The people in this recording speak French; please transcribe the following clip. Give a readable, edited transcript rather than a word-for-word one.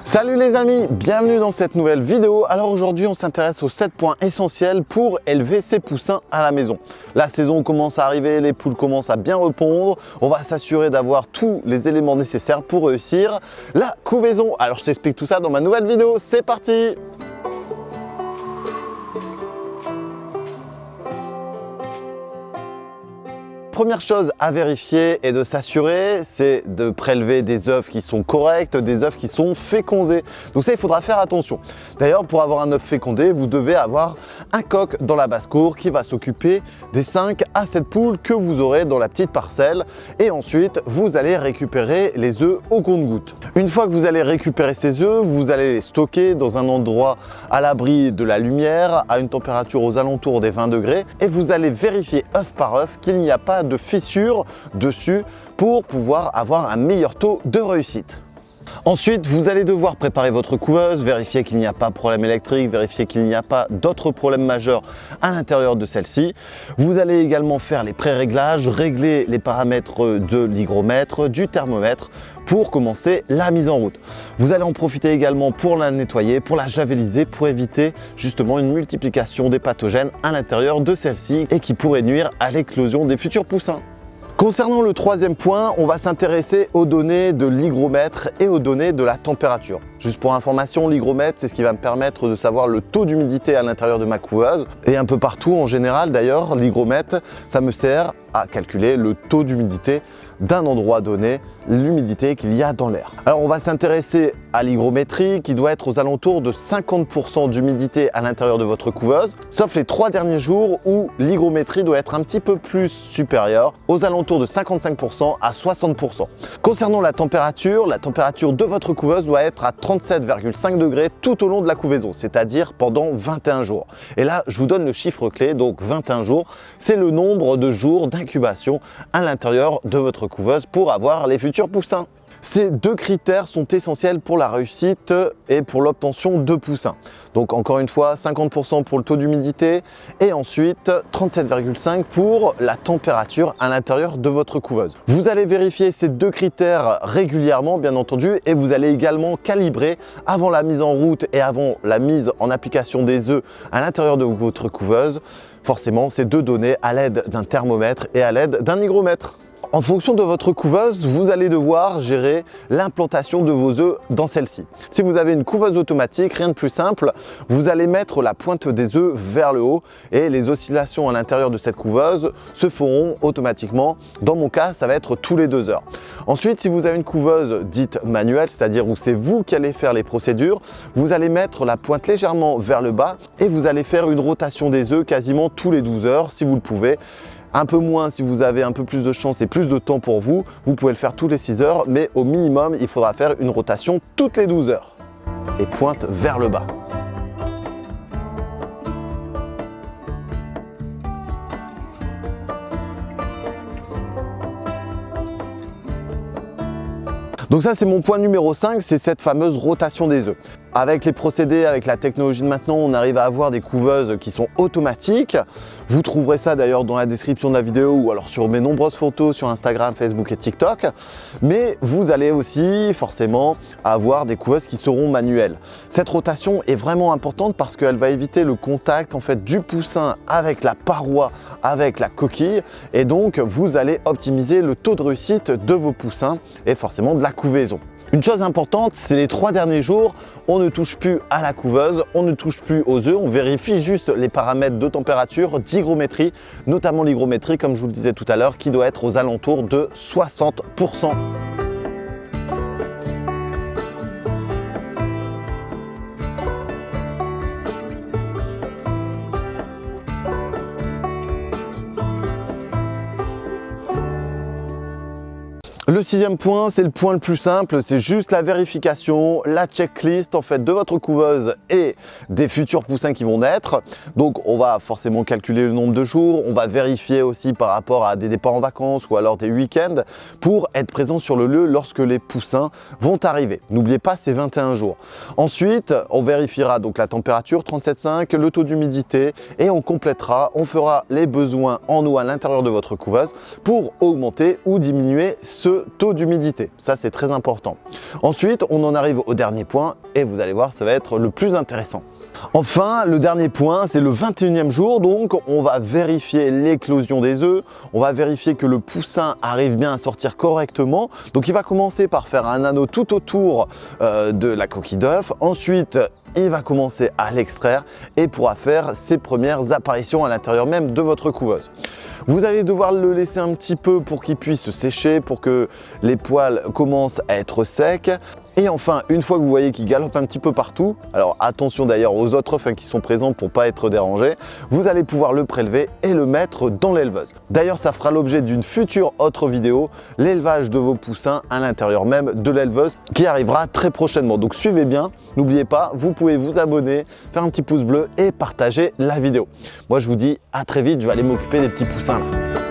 Salut les amis, bienvenue dans cette nouvelle vidéo. Alors aujourd'hui on s'intéresse aux 7 points essentiels pour élever ses poussins à la maison. La saison commence à arriver, les poules commencent à bien répondre. On va s'assurer d'avoir tous les éléments nécessaires pour réussir la couvaison. Alors je t'explique tout ça dans ma nouvelle vidéo, c'est parti! Première chose à vérifier et de s'assurer, c'est de prélever des œufs qui sont corrects, des œufs qui sont fécondés. Donc ça, il faudra faire attention. D'ailleurs, pour avoir un œuf fécondé, vous devez avoir un coq dans la basse-cour qui va s'occuper des 5 à 7 poules que vous aurez dans la petite parcelle. Et ensuite, vous allez récupérer les œufs au compte-gouttes. Une fois que vous allez récupérer ces œufs, vous allez les stocker dans un endroit à l'abri de la lumière, à une température aux alentours des 20 degrés. Et vous allez vérifier œuf par œuf qu'il n'y a pas de fissures dessus pour pouvoir avoir un meilleur taux de réussite. Ensuite, vous allez devoir préparer votre couveuse, vérifier qu'il n'y a pas de problème électrique, vérifier qu'il n'y a pas d'autres problèmes majeurs à l'intérieur de celle-ci. Vous allez également faire les pré-réglages, régler les paramètres de l'hygromètre, du thermomètre pour commencer la mise en route. Vous allez en profiter également pour la nettoyer, pour la javeliser, pour éviter justement une multiplication des pathogènes à l'intérieur de celle-ci et qui pourrait nuire à l'éclosion des futurs poussins. Concernant le troisième point, on va s'intéresser aux données de l'hygromètre et aux données de la température. Juste pour information, l'hygromètre, c'est ce qui va me permettre de savoir le taux d'humidité à l'intérieur de ma couveuse. Et un peu partout en général d'ailleurs, l'hygromètre, ça me sert à calculer le taux d'humidité d'un endroit donné, l'humidité qu'il y a dans l'air. Alors on va s'intéresser à l'hygrométrie qui doit être aux alentours de 50% d'humidité à l'intérieur de votre couveuse, sauf les 3 derniers jours où l'hygrométrie doit être un petit peu plus supérieure, aux alentours de 55% à 60%. Concernant la température de votre couveuse doit être à 37,5 degrés tout au long de la couvaison, c'est-à-dire pendant 21 jours. Et là, je vous donne le chiffre clé, donc 21 jours, c'est le nombre de jours d'incubation à l'intérieur de votre couveuse pour avoir les futurs poussins. Ces deux critères sont essentiels pour la réussite et pour l'obtention de poussins. Donc encore une fois, 50% pour le taux d'humidité et ensuite 37,5 pour la température à l'intérieur de votre couveuse. Vous allez vérifier ces deux critères régulièrement, bien entendu, et vous allez également calibrer avant la mise en route et avant la mise en application des œufs à l'intérieur de votre couveuse, forcément ces deux données à l'aide d'un thermomètre et à l'aide d'un hygromètre. En fonction de votre couveuse, vous allez devoir gérer l'implantation de vos œufs dans celle-ci. Si vous avez une couveuse automatique, rien de plus simple, vous allez mettre la pointe des œufs vers le haut et les oscillations à l'intérieur de cette couveuse se feront automatiquement. Dans mon cas, ça va être tous les 2 heures. Ensuite, si vous avez une couveuse dite manuelle, c'est-à-dire où c'est vous qui allez faire les procédures, vous allez mettre la pointe légèrement vers le bas et vous allez faire une rotation des œufs quasiment tous les 12 heures si vous le pouvez. Un peu moins si vous avez un peu plus de chance et plus de temps pour vous, vous pouvez le faire toutes les 6 heures, mais au minimum, il faudra faire une rotation toutes les 12 heures. Et pointe vers le bas. Donc ça, c'est mon point numéro 5, c'est cette fameuse rotation des œufs. Avec les procédés, avec la technologie de maintenant, on arrive à avoir des couveuses qui sont automatiques. Vous trouverez ça d'ailleurs dans la description de la vidéo ou alors sur mes nombreuses photos sur Instagram, Facebook et TikTok. Mais vous allez aussi forcément avoir des couveuses qui seront manuelles. Cette rotation est vraiment importante parce qu'elle va éviter le contact en fait du poussin avec la paroi, avec la coquille. Et donc, vous allez optimiser le taux de réussite de vos poussins et forcément de la couvaison. Une chose importante, c'est les 3 derniers jours, on ne touche plus à la couveuse, on ne touche plus aux œufs, on vérifie juste les paramètres de température, d'hygrométrie, notamment l'hygrométrie, comme je vous le disais tout à l'heure, qui doit être aux alentours de 60%. Le 6e point, c'est le point le plus simple, c'est juste la vérification, la checklist en fait de votre couveuse et des futurs poussins qui vont naître. Donc on va forcément calculer le nombre de jours, on va vérifier aussi par rapport à des départs en vacances ou alors des week-ends pour être présent sur le lieu lorsque les poussins vont arriver. N'oubliez pas ces 21 jours. Ensuite, on vérifiera donc la température 37,5, le taux d'humidité et on complétera, on fera les besoins en eau à l'intérieur de votre couveuse pour augmenter ou diminuer ce de taux d'humidité. Ça, c'est très important. Ensuite, on en arrive au dernier point et vous allez voir, ça va être le plus intéressant. Enfin, le dernier point, c'est le 21e jour, donc on va vérifier l'éclosion des œufs, on va vérifier que le poussin arrive bien à sortir correctement. Donc il va commencer par faire un anneau tout autour de la coquille d'œuf, ensuite il va commencer à l'extraire et pourra faire ses premières apparitions à l'intérieur même de votre couveuse. Vous allez devoir le laisser un petit peu pour qu'il puisse se sécher, pour que les poils commencent à être secs. Et enfin, une fois que vous voyez qu'il galope un petit peu partout, alors attention d'ailleurs aux autres œufs qui sont présents pour ne pas être dérangés, vous allez pouvoir le prélever et le mettre dans l'éleveuse. D'ailleurs, ça fera l'objet d'une future autre vidéo, l'élevage de vos poussins à l'intérieur même de l'éleveuse qui arrivera très prochainement. Donc suivez bien, n'oubliez pas, vous pouvez vous abonner, faire un petit pouce bleu et partager la vidéo. Moi je vous dis à très vite, je vais aller m'occuper des petits poussins là.